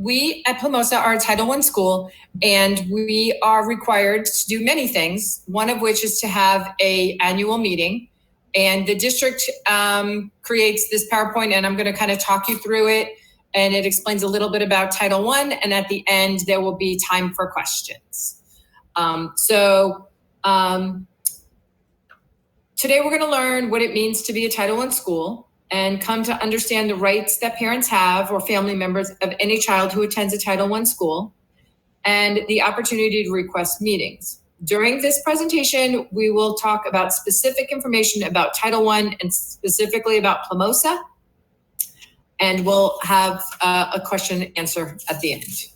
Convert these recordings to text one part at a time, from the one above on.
we at Plimosa are a Title I school, and we are required to do many things, one of which is to have an annual meeting. And the district creates this PowerPoint, and I'm going to kind of talk you through it. And it explains a little bit about Title I, and at the end, there will be time for questions. Today we're going to learn what it means to be a Title I school and come to understand the rights that parents have or family members of any child who attends a Title I school, and the opportunity to request meetings. During this presentation, we will talk about specific information about Title I and specifically about Plimosa, and we'll have a question and answer at the end.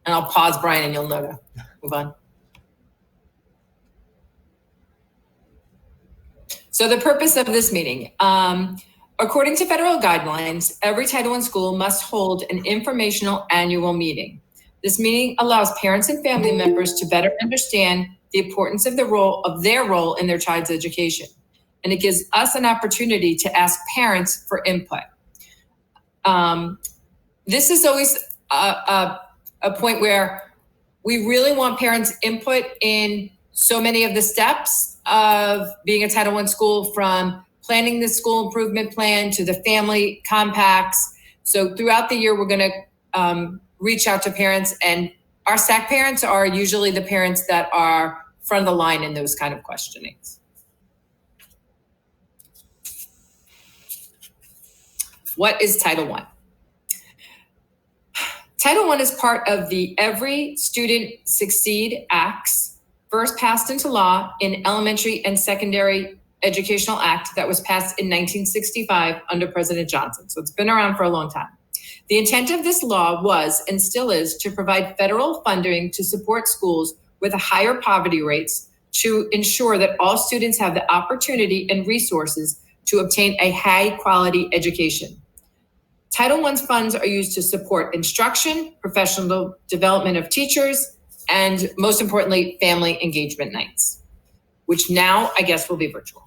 And I'll pause, Brian, and you'll know to move on. So the purpose of this meeting, according to federal guidelines, every Title I school must hold an informational annual meeting. This meeting allows parents and family members to better understand the importance of their role in their child's education. And it gives us an opportunity to ask parents for input. This is always a point where we really want parents' input in so many of the steps of being a Title I school, from planning the school improvement plan to the family compacts. So throughout the year, we're going to reach out to parents, and our SAC parents are usually the parents that are front of the line in those kind of questionings. What is Title I? Title I is part of the Every Student Succeed Acts, first passed into law in Elementary and Secondary Educational Act that was passed in 1965 under President Johnson. So it's been around for a long time. The intent of this law was, and still is, to provide federal funding to support schools with higher poverty rates to ensure that all students have the opportunity and resources to obtain a high quality education. Title I's funds are used to support instruction, professional development of teachers, and most importantly, family engagement nights, which now I guess will be virtual.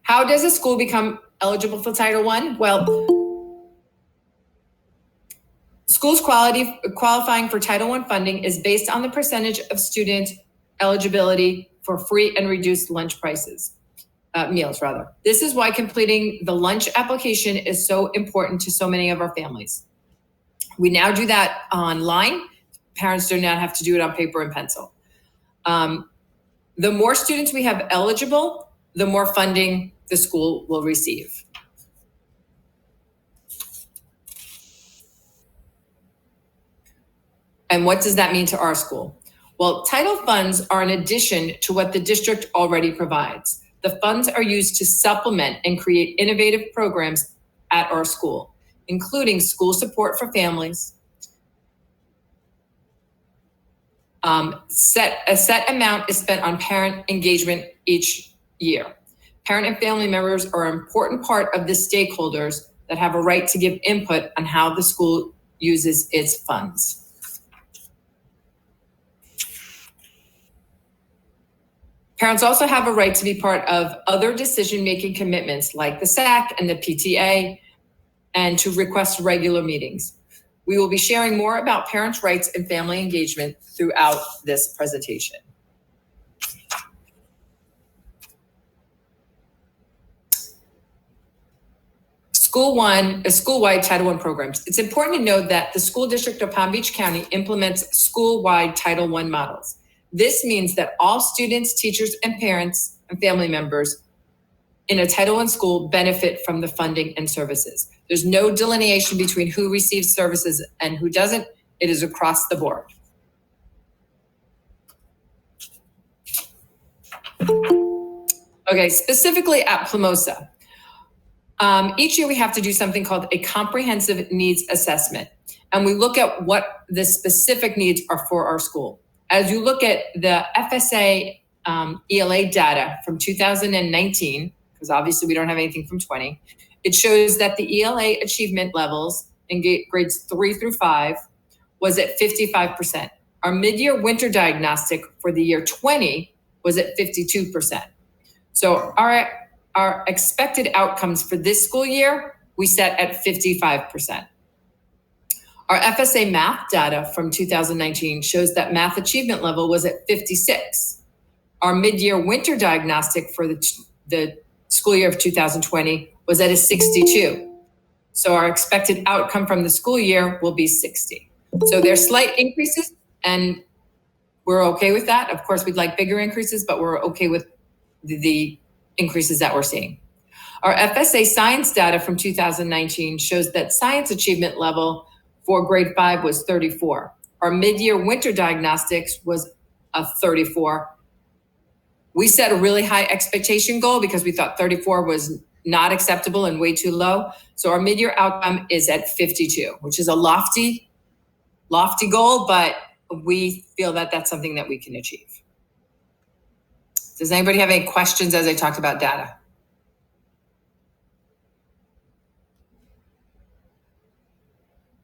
How does a school become eligible for Title I? Well, schools qualifying for Title I funding is based on the percentage of student eligibility for free and reduced lunch prices. Meals rather. This is why completing the lunch application is so important to so many of our families. We now do that online. Parents do not have to do it on paper and pencil. The more students we have eligible, the more funding the school will receive. And what does that mean to our school? Well, title funds are an addition to what the district already provides. The funds are used to supplement and create innovative programs at our school, including school support for families. A set amount is spent on parent engagement each year. Parent and family members are an important part of the stakeholders that have a right to give input on how the school uses its funds. Parents also have a right to be part of other decision-making commitments like the SAC and the PTA, and to request regular meetings. We will be sharing more about parents' rights and family engagement throughout this presentation. School-wide Title I programs. It's important to note that the School District of Palm Beach County implements school-wide Title I models. This means that all students, teachers, and parents and family members in a Title I school benefit from the funding and services. There's no delineation between who receives services and who doesn't. It is across the board. Okay, specifically at Plimosa. Each year we have to do something called a comprehensive needs assessment. And we look at what the specific needs are for our school. As you look at the FSA ELA data from 2019, because obviously we don't have anything from 20, it shows that the ELA achievement levels in grades 3 through 5 was at 55%. Our mid-year winter diagnostic for the year 20 was at 52%. So our Our expected outcomes for this school year, we set at 55%. Our FSA math data from 2019 shows that math achievement level was at 56. Our mid-year winter diagnostic for the school year of 2020 was at a 62. So our expected outcome from the school year will be 60. So there's slight increases, and we're okay with that. Of course, we'd like bigger increases, but we're okay with the increases that we're seeing. Our FSA science data from 2019 shows that science achievement level for grade 5 was 34. Our mid-year winter diagnostics was a 34. We set a really high expectation goal because we thought 34 was not acceptable and way too low. So our mid-year outcome is at 52, which is a lofty goal, but we feel that that's something that we can achieve. Does anybody have any questions as I talked about data?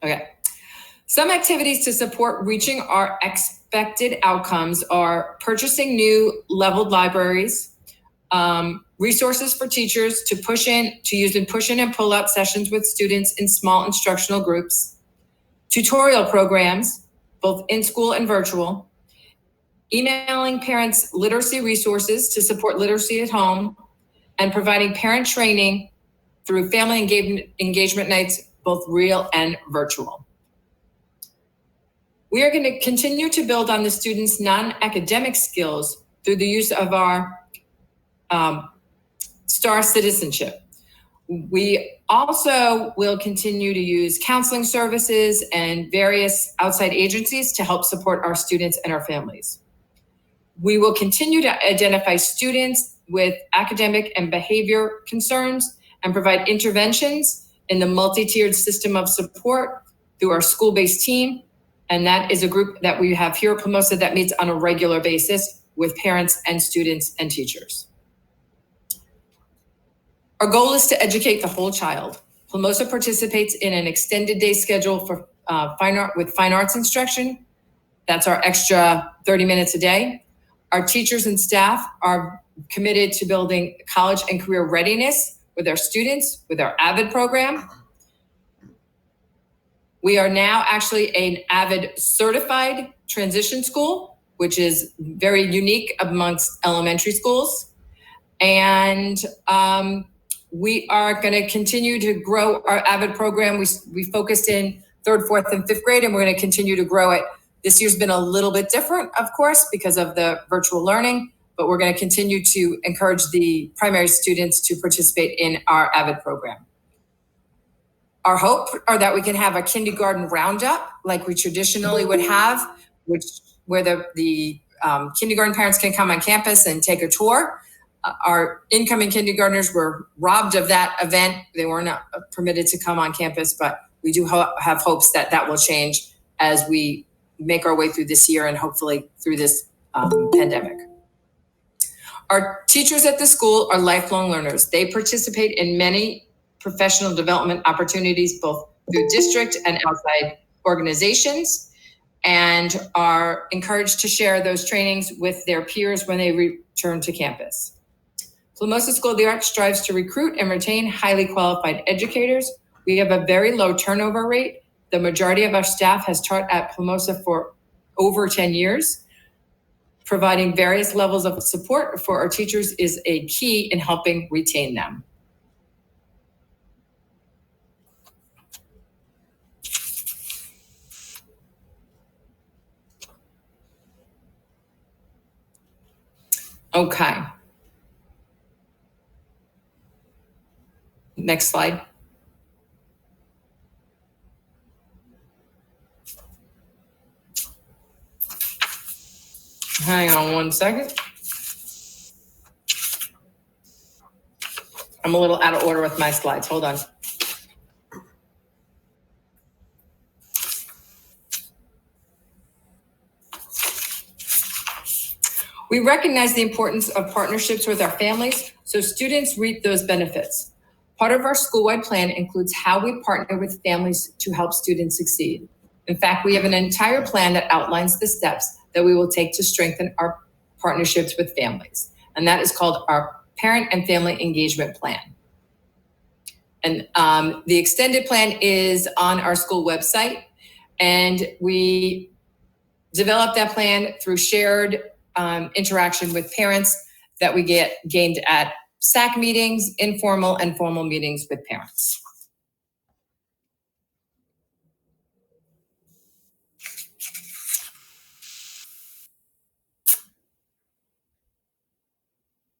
Okay. Some activities to support reaching our expected outcomes are purchasing new leveled libraries, resources for teachers to use in push-in and pull-out sessions with students in small instructional groups, tutorial programs, both in school and virtual, emailing parents literacy resources to support literacy at home, and providing parent training through family engagement nights, both real and virtual. We are going to continue to build on the students' non-academic skills through the use of our STAR citizenship. We also will continue to use counseling services and various outside agencies to help support our students and our families. We will continue to identify students with academic and behavior concerns and provide interventions in the multi-tiered system of support through our school-based team. And that is a group that we have here at Plumosa that meets on a regular basis with parents and students and teachers. Our goal is to educate the whole child. Plumosa participates in an extended day schedule for fine arts instruction. That's our extra 30 minutes a day. Our teachers and staff are committed to building college and career readiness with our students, with our AVID program. We are now actually an AVID certified transition school, which is very unique amongst elementary schools. And we are going to continue to grow our AVID program. We focused in 3rd, 4th, and 5th grade, and we're going to continue to grow it. This year's been a little bit different, of course, because of the virtual learning, but we're going to continue to encourage the primary students to participate in our AVID program. Our hope are that we can have a kindergarten roundup like we traditionally would have, where the kindergarten parents can come on campus and take a tour. Our incoming kindergartners were robbed of that event. They were not permitted to come on campus, but we do have hopes that that will change as we make our way through this year and hopefully through this pandemic. Our teachers at the school are lifelong learners. They participate in many professional development opportunities, both through district and outside organizations, and are encouraged to share those trainings with their peers when they return to campus. Plumosa School of the Arts strives to recruit and retain highly qualified educators. We have a very low turnover rate. The majority of our staff has taught at Plumosa for over 10 years. Providing various levels of support for our teachers is a key in helping retain them. Okay. Next slide. Hang on one second. I'm a little out of order with my slides. Hold on. We recognize the importance of partnerships with our families so students reap those benefits. Part of our school-wide plan includes how we partner with families to help students succeed. In fact, we have an entire plan that outlines the steps that we will take to strengthen our partnerships with families. And that is called our Parent and Family Engagement Plan. And the extended plan is on our school website, and we developed that plan through shared interaction with parents that we gained at SAC meetings, informal and formal meetings with parents.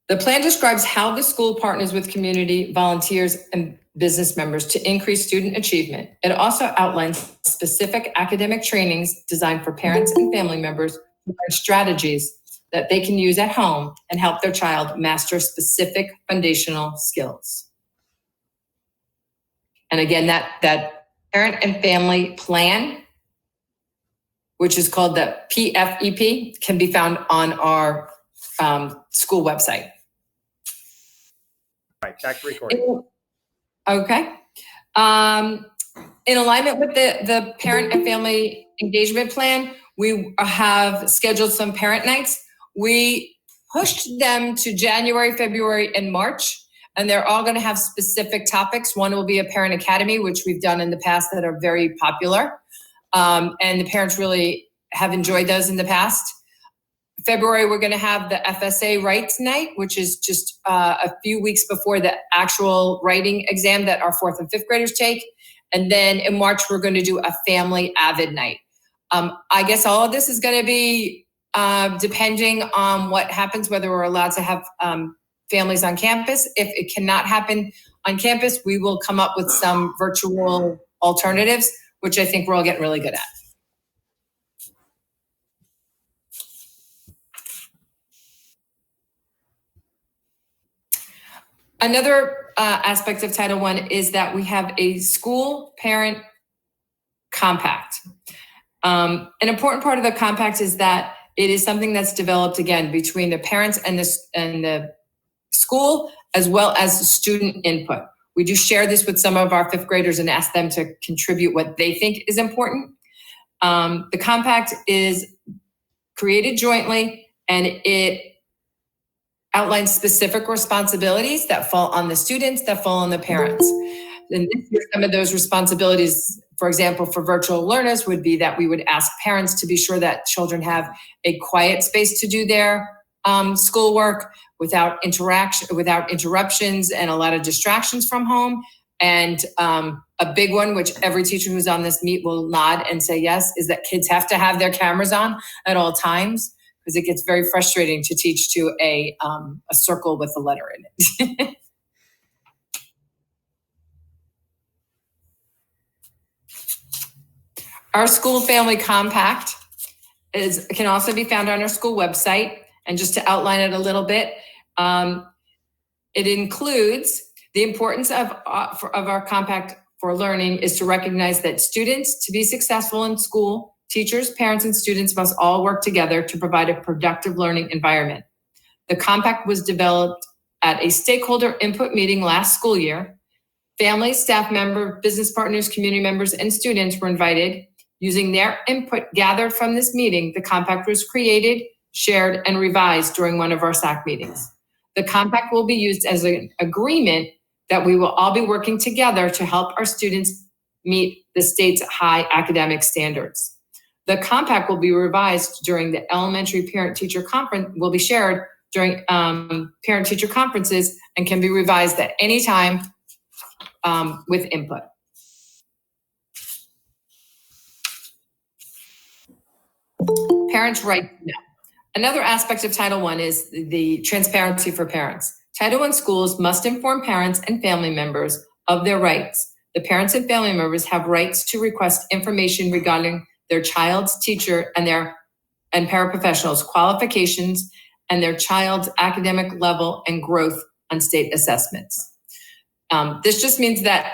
The plan describes how the school partners with community, volunteers, and business members to increase student achievement. It also outlines specific academic trainings designed for parents and family members to learn strategies that they can use at home and help their child master specific foundational skills. And again, that parent and family plan, which is called the PFEP, can be found on our school website. All right, back to recording. Okay. In alignment with the parent and family engagement plan, we have scheduled some parent nights. We pushed them to January, February, and March, and they're all going to have specific topics. One will be a parent academy, which we've done in the past that are very popular, and the parents really have enjoyed those in the past. February, we're going to have the FSA Rights Night, which is just a few weeks before the actual writing exam that our 4th and 5th graders take. And then in March, we're going to do a Family Avid Night. I guess all of this is going to be depending on what happens, whether we're allowed to have families on campus. If it cannot happen on campus, we will come up with some virtual alternatives, which I think we're all getting really good at. Another aspect of Title I is that we have a school parent compact. An important part of the compact is that it is something that's developed, again, between the parents and the school, as well as the student input. We do share this with some of our 5th graders and ask them to contribute what they think is important. The compact is created jointly, and it outlines specific responsibilities that fall on the students, that fall on the parents. And some of those responsibilities, for example, for virtual learners, would be that we would ask parents to be sure that children have a quiet space to do their schoolwork without interruptions and a lot of distractions from home. And a big one, which every teacher who's on this meet will nod and say yes, is that kids have to have their cameras on at all times, because it gets very frustrating to teach to a circle with a letter in it. Our school family compact can also be found on our school website. And just to outline it a little bit, it includes the importance of our compact for learning is to recognize that students, to be successful in school, teachers, parents, and students must all work together to provide a productive learning environment. The compact was developed at a stakeholder input meeting last school year. Families, staff members, business partners, community members, and students were invited. Using their input gathered from this meeting, the compact was created, shared, and revised during one of our SAC meetings. The compact will be used as an agreement that we will all be working together to help our students meet the state's high academic standards. The compact will be revised during the elementary parent-teacher conference, will be shared during parent-teacher conferences, and can be revised at any time with input. Parents' right to know. Another aspect of Title I is the transparency for parents. Title I schools must inform parents and family members of their rights. The parents and family members have rights to request information regarding their child's teacher and paraprofessionals' qualifications and their child's academic level and growth on state assessments. This just means that,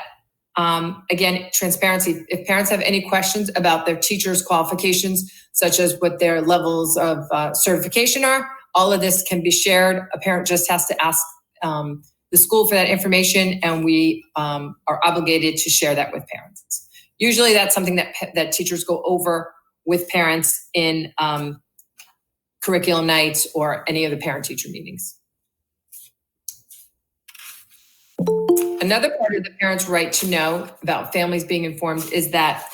again, transparency. If parents have any questions about their teacher's qualifications, such as what their levels of certification are, all of this can be shared. A parent just has to ask the school for that information, and we are obligated to share that with parents. Usually that's something that teachers go over with parents in curriculum nights or any of the parent-teacher meetings. Another part of the parents' right to know about families being informed is that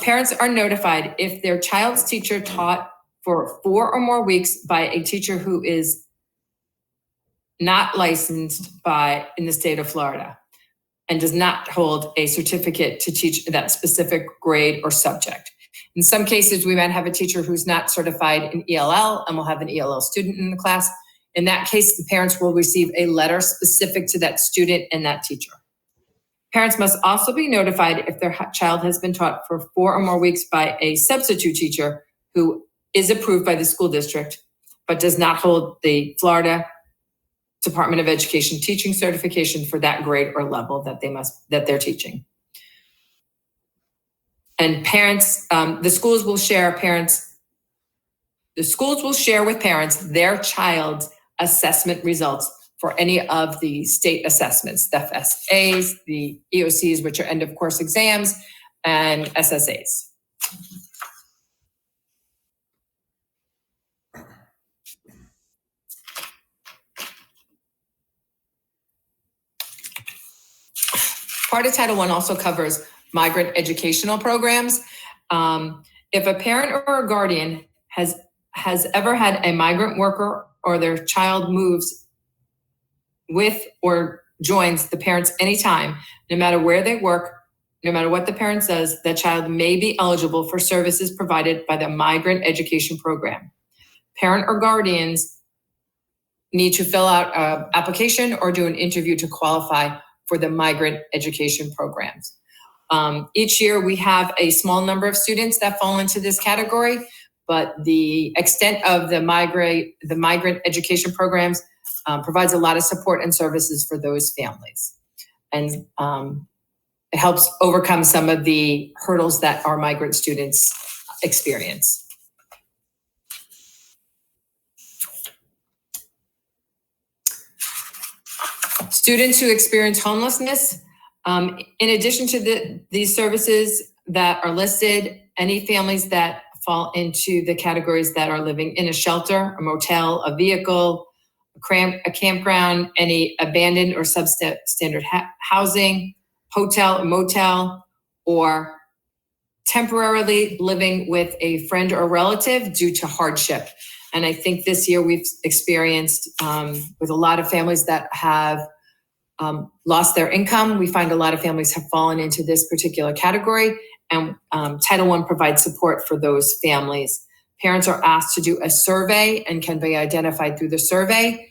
parents are notified if their child's teacher taught for 4 or more weeks by a teacher who is not licensed in the state of Florida and does not hold a certificate to teach that specific grade or subject. In some cases, we might have a teacher who's not certified in ELL and will have an ELL student in the class. In that case, the parents will receive a letter specific to that student and that teacher. Parents must also be notified if their child has been taught for 4 or more weeks by a substitute teacher who is approved by the school district, but does not hold the Florida Department of Education teaching certification for that grade or level that they're teaching. And parents, the schools will share with parents their child's assessment results for any of the state assessments, the FSAs, the EOCs, which are end of course exams, and SSAs. Part of Title I also covers migrant educational programs. If a parent or a guardian has ever had a migrant worker or their child moves with or joins the parents anytime, no matter where they work, no matter what the parent says, that child may be eligible for services provided by the migrant education program. Parent or guardians need to fill out an application or do an interview to qualify for the migrant education programs. Each year we have a small number of students that fall into this category, but the extent of the migrant education programs provides a lot of support and services for those families. And it helps overcome some of the hurdles that our migrant students experience. Students who experience homelessness, in addition to these services that are listed, any families that fall into the categories that are living in a shelter, a motel, a vehicle, a campground, any abandoned or substandard housing, hotel, a motel, or temporarily living with a friend or relative due to hardship. And I think this year we've experienced with a lot of families that have lost their income. We find a lot of families have fallen into this particular category, and Title I provides support for those families. Parents are asked to do a survey and can be identified through the survey.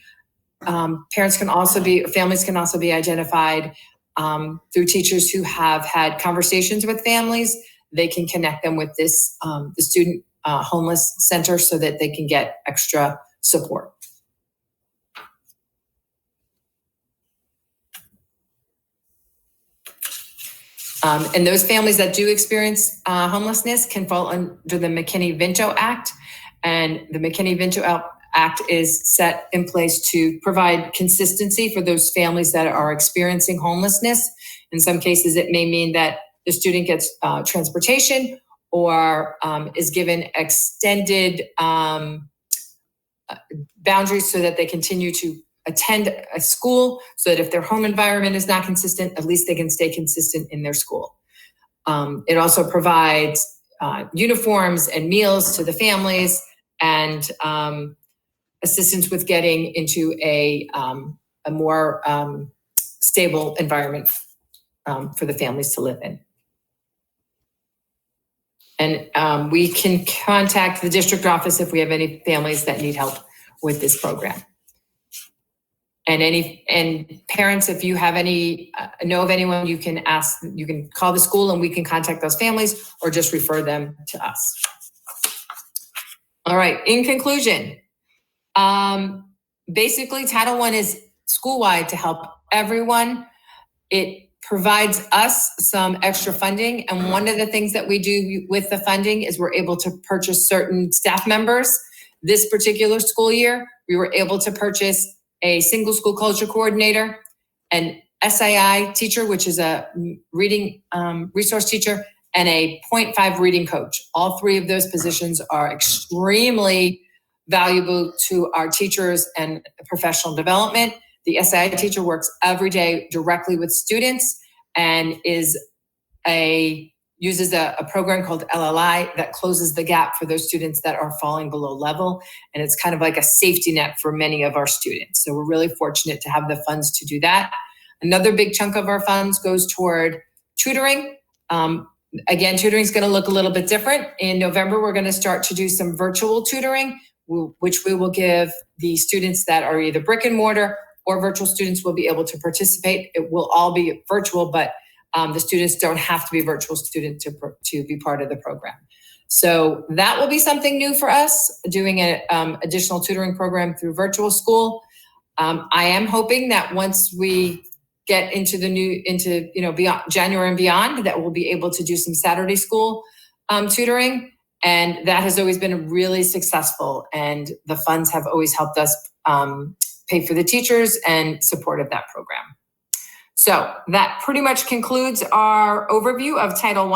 Families can also be identified through teachers who have had conversations with families. They can connect them with the student homeless center so that they can get extra support. And those families that do experience homelessness can fall under the McKinney-Vento Act. And the McKinney-Vento Act is set in place to provide consistency for those families that are experiencing homelessness. In some cases, it may mean that the student gets transportation or is given extended boundaries so that they continue to attend a school, so that if their home environment is not consistent, at least they can stay consistent in their school. It also provides uniforms and meals to the families and assistance with getting into a more stable environment for the families to live in. And we can contact the district office if we have any families that need help with this program. And parents, if you have know of anyone, you can call the school and we can contact those families or just refer them to us. All right, in conclusion, basically Title I is school-wide to help everyone. It provides us some extra funding. And one of the things that we do with the funding is we're able to purchase certain staff members. This particular school year, we were able to purchase a single school culture coordinator, an SII teacher, which is a reading resource teacher, and a 0.5 reading coach. All three of those positions are extremely valuable to our teachers and professional development. The SAI teacher works every day directly with students and uses a program called LLI that closes the gap for those students that are falling below level. And it's kind of like a safety net for many of our students. So we're really fortunate to have the funds to do that. Another big chunk of our funds goes toward tutoring. Again, tutoring is going to look a little bit different. In November, we're going to start to do some virtual tutoring, which we will give the students that are either brick and mortar or virtual students will be able to participate. It will all be virtual, but the students don't have to be virtual students to be part of the program. So that will be something new for us, doing an additional tutoring program through virtual school. I am hoping that once we get into beyond January and beyond, that we'll be able to do some Saturday school tutoring. And that has always been really successful. And the funds have always helped us pay for the teachers and supported that program. So that pretty much concludes our overview of Title I.